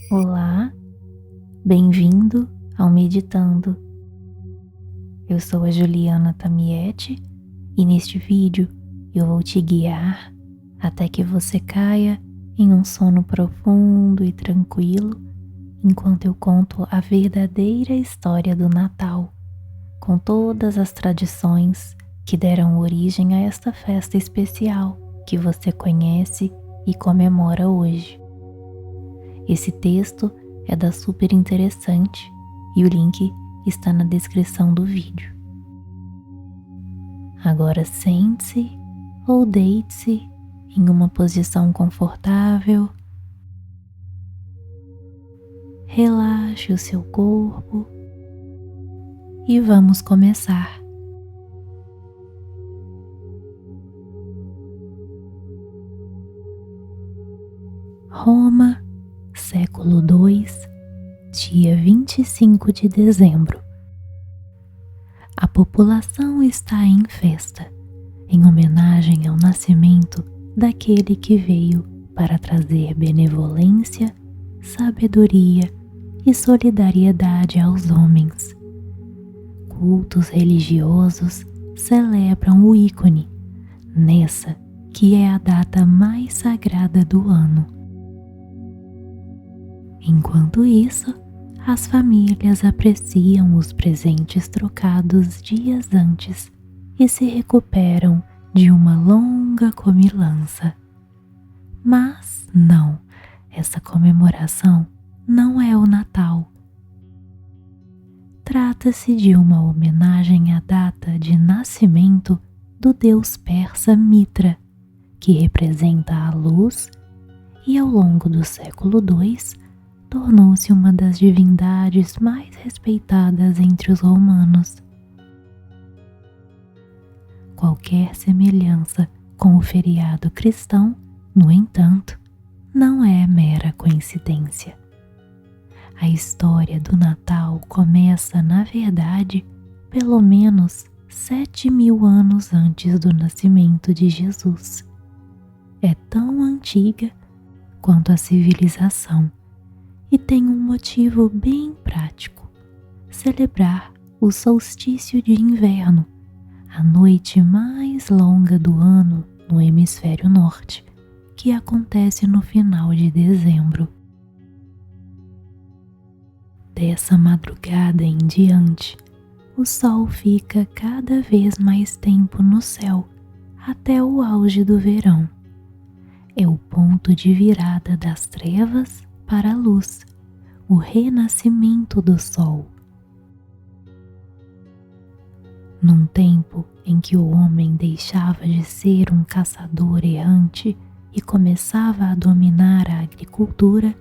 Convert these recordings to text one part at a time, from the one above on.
Olá, bem-vindo ao Meditando. Eu sou a Juliana Tamietti e neste vídeo eu vou te guiar até que você caia em um sono profundo e tranquilo enquanto eu conto a verdadeira história do Natal, com todas as tradições que deram origem a esta festa especial que você conhece e comemora hoje. Esse texto é da Super Interessante e o link está na descrição do vídeo. Agora sente-se ou deite-se em uma posição confortável. Relaxe o seu corpo e vamos começar. Roma, século II, dia 25 de dezembro. A população está em festa, em homenagem ao nascimento daquele que veio para trazer benevolência, sabedoria e solidariedade aos homens. Cultos religiosos celebram o ícone, nessa que é a data mais sagrada do ano. Enquanto isso, as famílias apreciam os presentes trocados dias antes e se recuperam de uma longa comilança. Mas não, essa comemoração não é o Natal. Trata-se de uma homenagem à data de nascimento do deus persa Mitra, que representa a luz e ao longo do século II tornou-se uma das divindades mais respeitadas entre os romanos. Qualquer semelhança com o feriado cristão, no entanto, não é mera coincidência. A história do Natal começa, na verdade, pelo menos 7.000 anos antes do nascimento de Jesus. É tão antiga quanto a civilização e tem um motivo bem prático: celebrar o solstício de inverno, a noite mais longa do ano no hemisfério norte, que acontece no final de dezembro. Dessa madrugada em diante, o sol fica cada vez mais tempo no céu até o auge do verão. É o ponto de virada das trevas para a luz, o renascimento do sol. Num tempo em que o homem deixava de ser um caçador errante e começava a dominar a agricultura,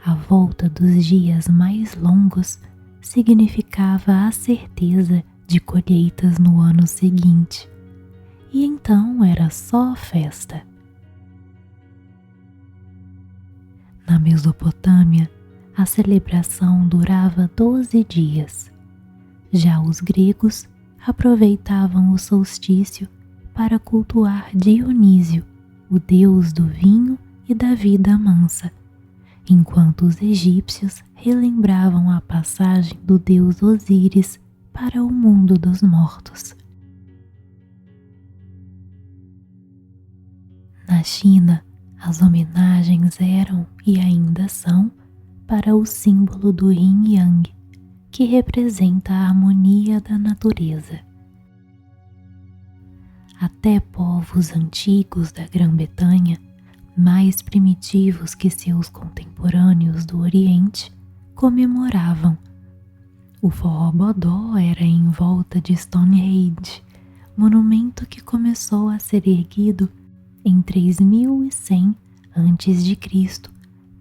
a volta dos dias mais longos significava a certeza de colheitas no ano seguinte, e então era só festa. Na Mesopotâmia, a celebração durava 12 dias. Já os gregos aproveitavam o solstício para cultuar Dionísio, o deus do vinho e da vida mansa, enquanto os egípcios relembravam a passagem do deus Osíris para o mundo dos mortos. Na China, as homenagens eram e ainda são para o símbolo do Yin Yang, que representa a harmonia da natureza. Até povos antigos da Grã-Bretanha, mais primitivos que seus contemporâneos do Oriente, comemoravam. O forró-bodó era em volta de Stonehenge, monumento que começou a ser erguido em 3100 a.C.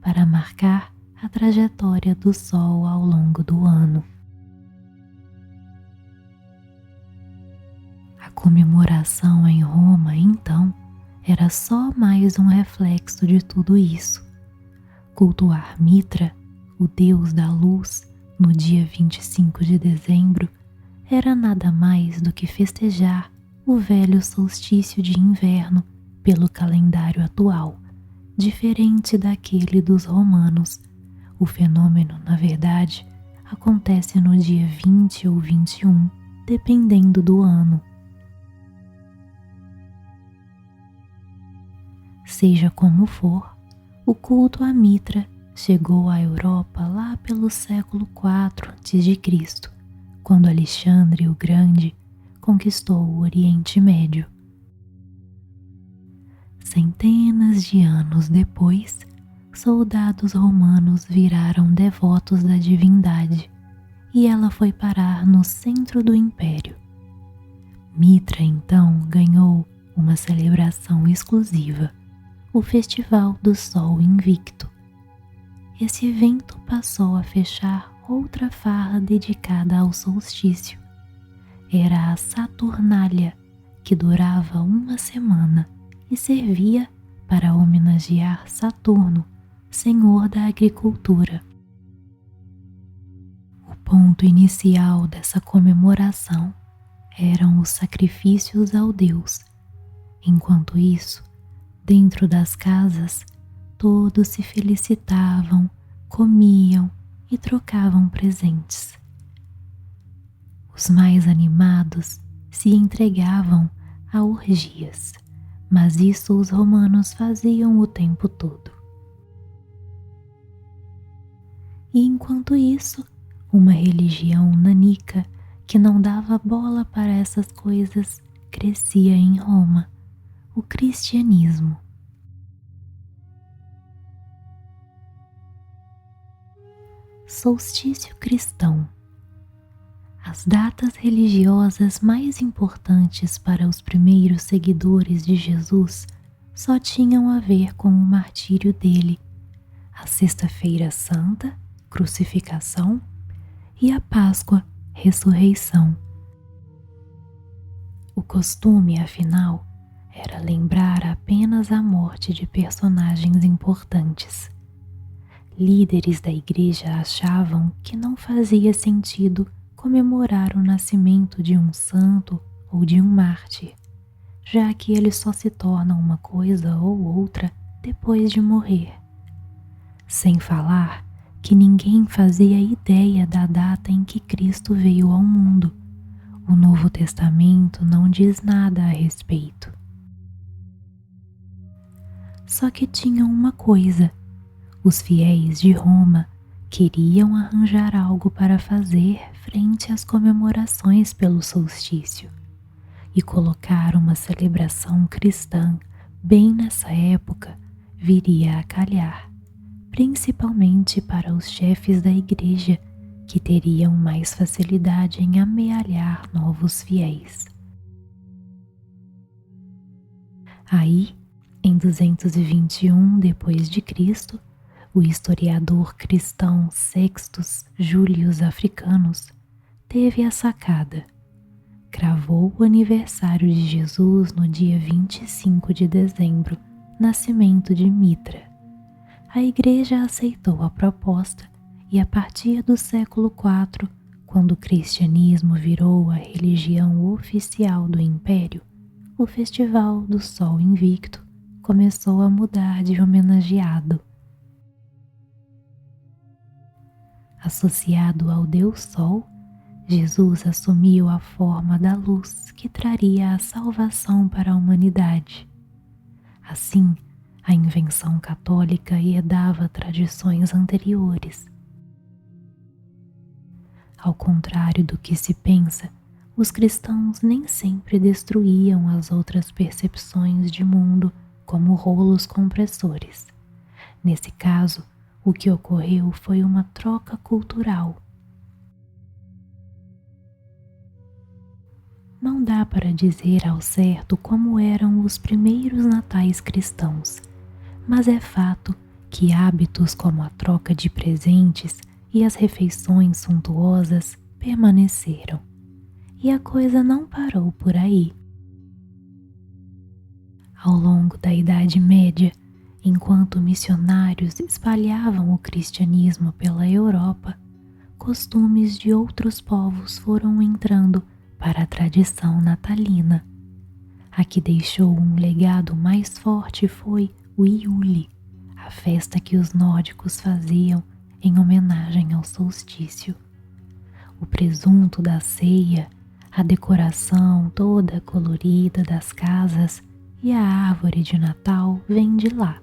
para marcar a trajetória do Sol ao longo do ano. A comemoração em Roma, então, era só mais um reflexo de tudo isso. Cultuar Mitra, o deus da luz, no dia 25 de dezembro, era nada mais do que festejar o velho solstício de inverno pelo calendário atual, diferente daquele dos romanos, O fenômeno, na verdade, acontece no dia 20 ou 21, dependendo do ano. Seja como for, o culto a Mitra chegou à Europa lá pelo século IV a.C., quando Alexandre o Grande conquistou o Oriente Médio. Centenas de anos depois, soldados romanos viraram devotos da divindade e ela foi parar no centro do império. Mitra então ganhou uma celebração exclusiva, o Festival do Sol Invicto. Esse evento passou a fechar outra farra dedicada ao solstício. Era a Saturnália, que durava uma semana e servia para homenagear Saturno, senhor da agricultura. O ponto inicial dessa comemoração eram os sacrifícios ao deus. Enquanto isso, dentro das casas, todos se felicitavam, comiam e trocavam presentes. Os mais animados se entregavam a orgias, mas isso os romanos faziam o tempo todo. E enquanto isso, uma religião nanica que não dava bola para essas coisas crescia em Roma, o cristianismo. Solstício cristão. As datas religiosas mais importantes para os primeiros seguidores de Jesus só tinham a ver com o martírio dele, a Sexta-feira Santa, crucificação, e a Páscoa, ressurreição. O costume, afinal, era lembrar apenas a morte de personagens importantes. Líderes da igreja achavam que não fazia sentido comemorar o nascimento de um santo ou de um mártir, já que ele só se torna uma coisa ou outra depois de morrer. Sem falar que ninguém fazia ideia da data em que Cristo veio ao mundo. O Novo Testamento não diz nada a respeito. Só que tinha uma coisa: os fiéis de Roma queriam arranjar algo para fazer frente às comemorações pelo solstício, e colocar uma celebração cristã bem nessa época viria a calhar, principalmente para os chefes da igreja, que teriam mais facilidade em amealhar novos fiéis. Aí, em 221 d.C., o historiador cristão Sextus Julius Africanus teve a sacada. Cravou o aniversário de Jesus no dia 25 de dezembro, nascimento de Mitra. A igreja aceitou a proposta e a partir do século IV, quando o cristianismo virou a religião oficial do império, o Festival do Sol Invicto começou a mudar de homenageado. Associado ao Deus Sol, Jesus assumiu a forma da luz que traria a salvação para a humanidade. Assim, a invenção católica herdava tradições anteriores. Ao contrário do que se pensa, os cristãos nem sempre destruíam as outras percepções de mundo como rolos compressores. Nesse caso, o que ocorreu foi uma troca cultural. Não dá para dizer ao certo como eram os primeiros natais cristãos, mas é fato que hábitos como a troca de presentes e as refeições suntuosas permaneceram. E a coisa não parou por aí. Ao longo da Idade Média, enquanto missionários espalhavam o cristianismo pela Europa, costumes de outros povos foram entrando para a tradição natalina. A que deixou um legado mais forte foi o Iule, a festa que os nórdicos faziam em homenagem ao solstício. O presunto da ceia, a decoração toda colorida das casas e a árvore de Natal vem de lá.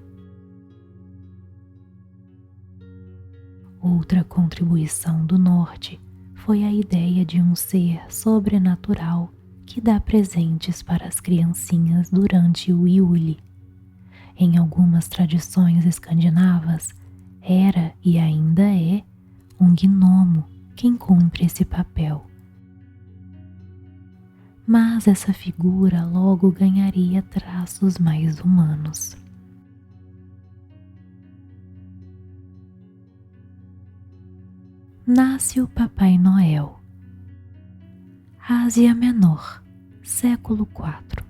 Outra contribuição do Norte foi a ideia de um ser sobrenatural que dá presentes para as criancinhas durante o Yule. Em algumas tradições escandinavas, era e ainda é um gnomo quem cumpre esse papel. Mas essa figura logo ganharia traços mais humanos. Nasce o Papai Noel. Ásia Menor, século IV.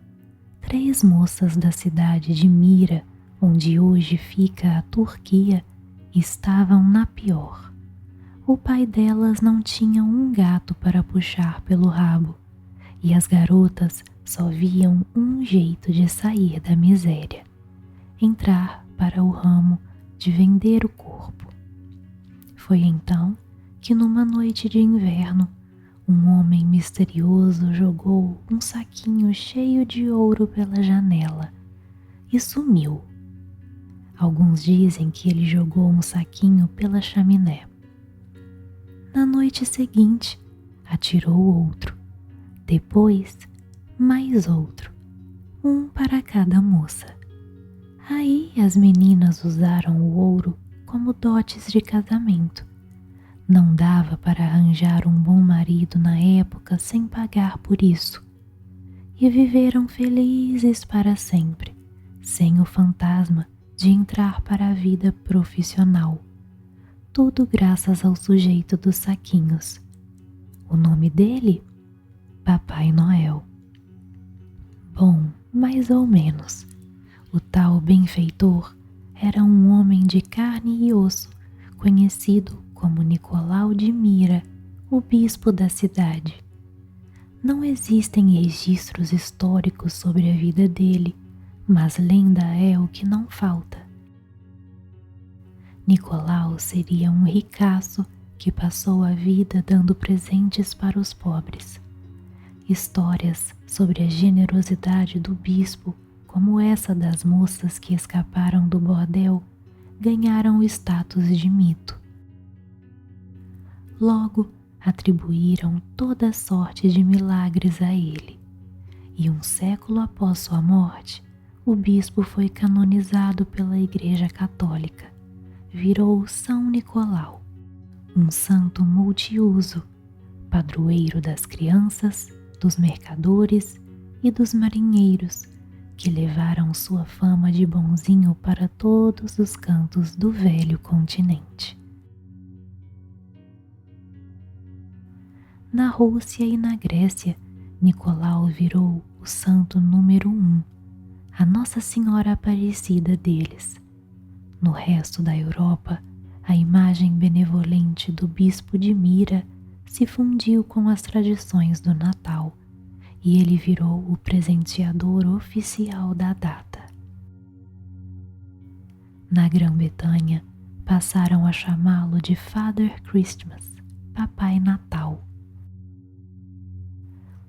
3 moças da cidade de Mira, onde hoje fica a Turquia, estavam na pior. O pai delas não tinha um gato para puxar pelo rabo, e as garotas só viam um jeito de sair da miséria: entrar para o ramo de vender o corpo. Foi então que, numa noite de inverno, um homem misterioso jogou um saquinho cheio de ouro pela janela e sumiu. Alguns dizem que ele jogou um saquinho pela chaminé. Na noite seguinte, atirou outro. Depois, mais outro, um para cada moça. Aí as meninas usaram o ouro como dotes de casamento. Não dava para arranjar um bom marido na época sem pagar por isso. E viveram felizes para sempre, sem o fantasma de entrar para a vida profissional. Tudo graças ao sujeito dos saquinhos. O nome dele? Papai Noel. Bom, mais ou menos. O tal benfeitor era um homem de carne e osso, conhecido como Nicolau de Mira, o bispo da cidade. Não existem registros históricos sobre a vida dele, mas lenda é o que não falta. Nicolau seria um ricaço que passou a vida dando presentes para os pobres. Histórias sobre a generosidade do bispo, como essa das moças que escaparam do bordel, ganharam o status de mito. Logo, atribuíram toda sorte de milagres a ele, e um século após sua morte, o bispo foi canonizado pela Igreja Católica. Virou São Nicolau, um santo multiuso, padroeiro das crianças, dos mercadores e dos marinheiros, que levaram sua fama de bonzinho para todos os cantos do velho continente. Na Rússia e na Grécia, Nicolau virou o santo número 1, a Nossa Senhora Aparecida deles. No resto da Europa, a imagem benevolente do bispo de Mira se fundiu com as tradições do Natal, e ele virou o presenteador oficial da data. Na Grã-Bretanha, passaram a chamá-lo de Father Christmas, Papai Natal.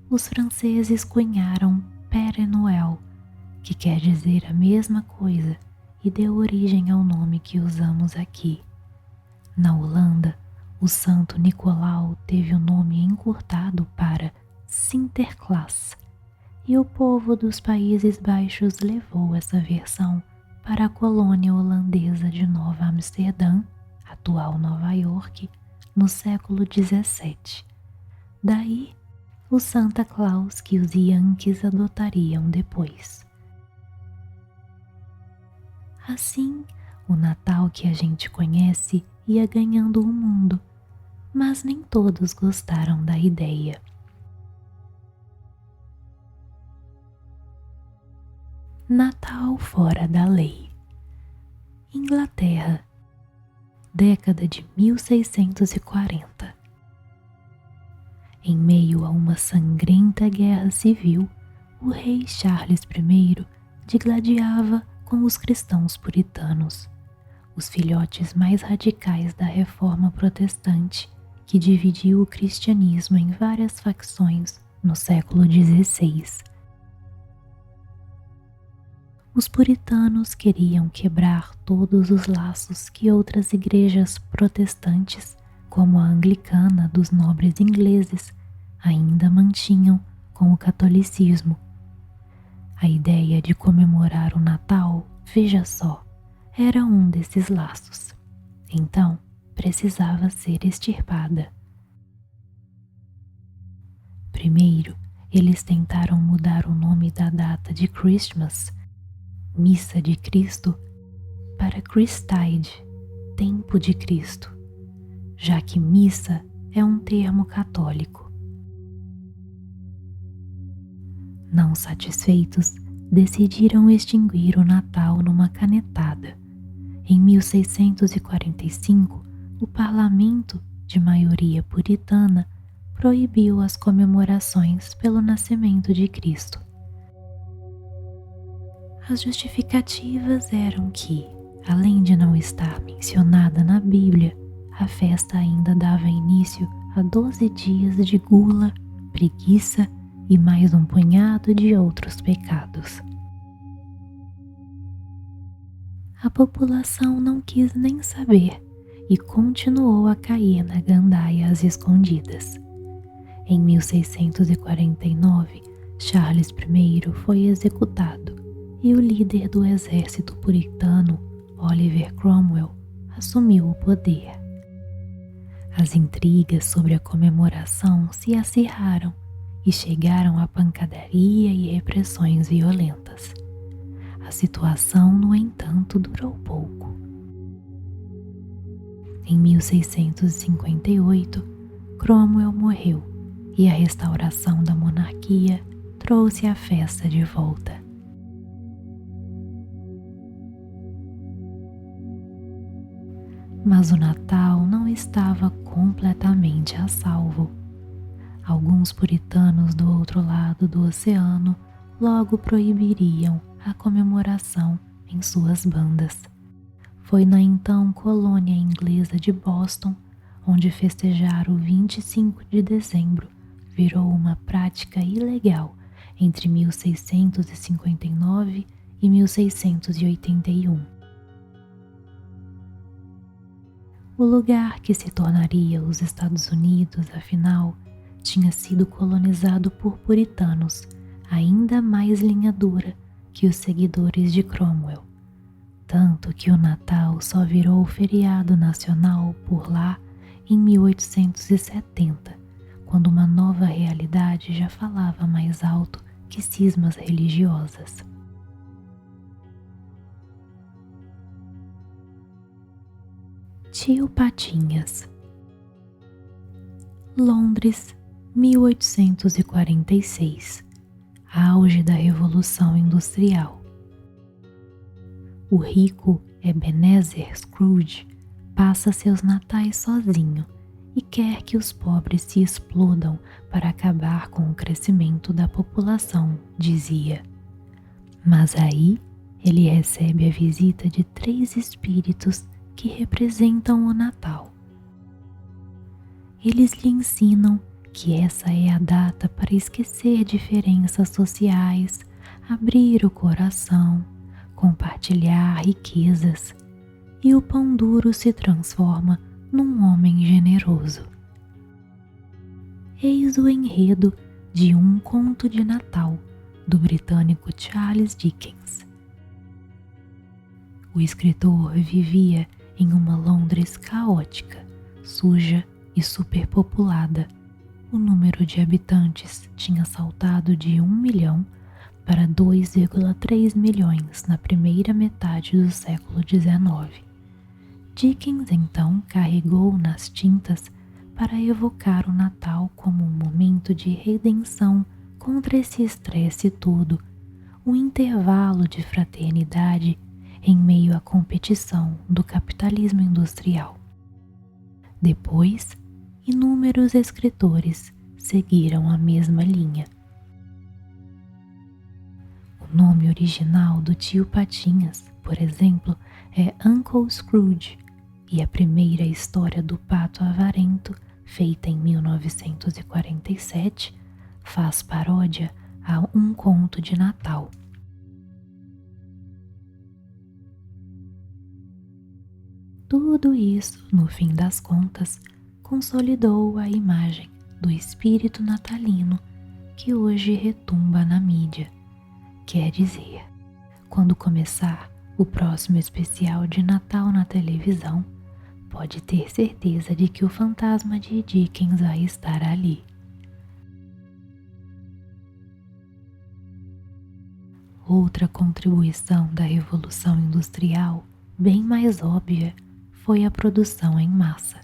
Os franceses cunharam Père Noël, que quer dizer a mesma coisa, e deu origem ao nome que usamos aqui. Na Holanda, o santo Nicolau teve o nome encurtado para Sinterklaas, e o povo dos Países Baixos levou essa versão para a colônia holandesa de Nova Amsterdã, atual Nova York, no século XVII. Daí, o Santa Claus que os Yankees adotariam depois. Assim, o Natal que a gente conhece ia ganhando o mundo, mas nem todos gostaram da ideia. Natal fora da lei. Inglaterra, década de 1640. Em meio a uma sangrenta guerra civil, o rei Charles I digladiava com os cristãos puritanos. os filhotes mais radicais da Reforma Protestante, que dividiu o cristianismo em várias facções no século XVI. Os puritanos queriam quebrar todos os laços que outras igrejas protestantes, como a anglicana dos nobres ingleses, ainda mantinham com o catolicismo. A ideia de comemorar o Natal, veja só, era um desses laços. Então, precisava ser extirpada. Primeiro, eles tentaram mudar o nome da data de Christmas, Missa de Cristo, para Christide, Tempo de Cristo, já que missa é um termo católico. Não satisfeitos, decidiram extinguir o Natal numa canetada. Em 1645, o parlamento, de maioria puritana, proibiu as comemorações pelo nascimento de Cristo. As justificativas eram que, além de não estar mencionada na Bíblia, a festa ainda dava início a 12 dias de gula, preguiça e mais um punhado de outros pecados. A população não quis nem saber e continuou a cair na gandaia às escondidas. Em 1649, Charles I foi executado e o líder do exército puritano, Oliver Cromwell, assumiu o poder. As intrigas sobre a comemoração se acirraram e chegaram à pancadaria e repressões violentas. A situação, no entanto, durou pouco. Em 1658, Cromwell morreu e a restauração da monarquia trouxe a festa de volta. Mas o Natal não estava completamente a salvo. Alguns puritanos do outro lado do oceano logo proibiriam a comemoração em suas bandas. Foi na então colônia inglesa de Boston, onde festejar o 25 de dezembro virou uma prática ilegal entre 1659 e 1681. O lugar que se tornaria os Estados Unidos, afinal, tinha sido colonizado por puritanos, ainda mais linha dura que os seguidores de Cromwell, tanto que o Natal só virou feriado nacional por lá em 1870, quando uma nova realidade já falava mais alto que cismas religiosas. Tio Patinhas. Londres, 1846. Auge da Revolução Industrial. O rico Ebenezer Scrooge passa seus natais sozinho e quer que os pobres se explodam para acabar com o crescimento da população, dizia. Mas aí ele recebe a visita de 3 espíritos que representam o Natal. Eles lhe ensinam que essa é a data para esquecer diferenças sociais, abrir o coração, compartilhar riquezas, e o pão duro se transforma num homem generoso. Eis o enredo de Um Conto de Natal, do britânico Charles Dickens. O escritor vivia em uma Londres caótica, suja e superpopulada. O número de habitantes tinha saltado de 1 milhão para 2,3 milhões na primeira metade do século XIX. Dickens então carregou nas tintas para evocar o Natal como um momento de redenção contra esse estresse todo, um intervalo de fraternidade em meio à competição do capitalismo industrial. Depois, inúmeros escritores seguiram a mesma linha. O nome original do Tio Patinhas, por exemplo, é Uncle Scrooge e a primeira história do Pato Avarento, feita em 1947, faz paródia a Um Conto de Natal. Tudo isso, no fim das contas, consolidou a imagem do espírito natalino que hoje retumba na mídia. Quer dizer, quando começar o próximo especial de Natal na televisão, pode ter certeza de que o fantasma de Dickens vai estar ali. Outra contribuição da Revolução Industrial, bem mais óbvia, foi a produção em massa.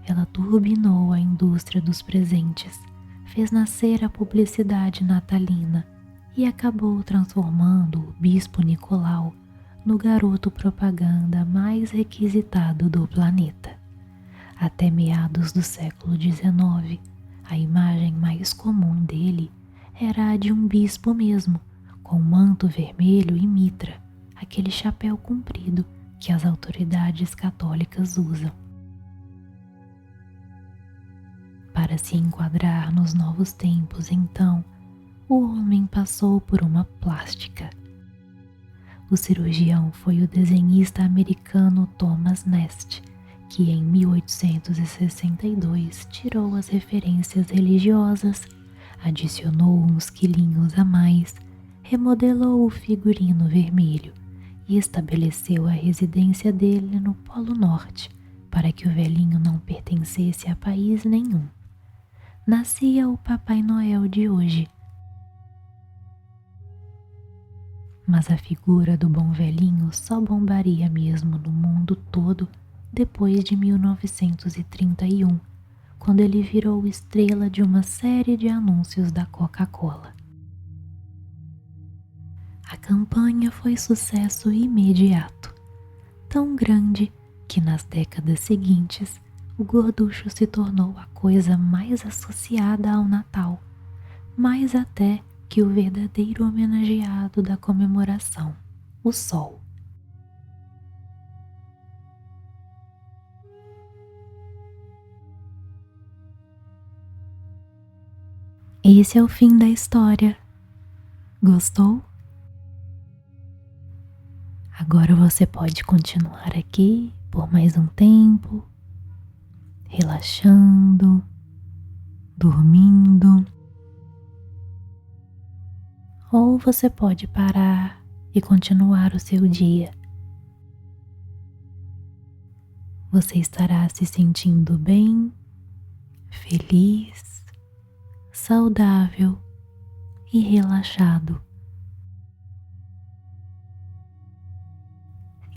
Ela turbinou a indústria dos presentes, fez nascer a publicidade natalina e acabou transformando o Bispo Nicolau no garoto propaganda mais requisitado do planeta. Até meados do século XIX, a imagem mais comum dele era a de um bispo mesmo, com manto vermelho e mitra, aquele chapéu comprido que as autoridades católicas usam. Para se enquadrar nos novos tempos, então, o homem passou por uma plástica. O cirurgião foi o desenhista americano Thomas Nast, que em 1862 tirou as referências religiosas, adicionou uns quilinhos a mais, remodelou o figurino vermelho e estabeleceu a residência dele no Polo Norte, para que o velhinho não pertencesse a país nenhum. Nascia o Papai Noel de hoje. Mas a figura do bom velhinho só bombaria mesmo no mundo todo depois de 1931, quando ele virou estrela de uma série de anúncios da Coca-Cola. A campanha foi sucesso imediato, tão grande que nas décadas seguintes o gorducho se tornou a coisa mais associada ao Natal, mais até que o verdadeiro homenageado da comemoração, o Sol. Esse é o fim da história. Gostou? Agora você pode continuar aqui por mais um tempo, relaxando, dormindo. Ou você pode parar e continuar o seu dia. Você estará se sentindo bem, feliz, saudável e relaxado.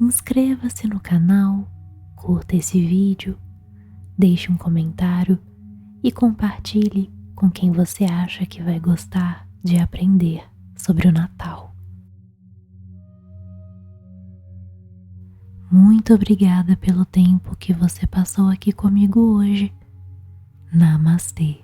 Inscreva-se no canal, curta esse vídeo, deixe um comentário e compartilhe com quem você acha que vai gostar de aprender sobre o Natal. Muito obrigada pelo tempo que você passou aqui comigo hoje. Namastê.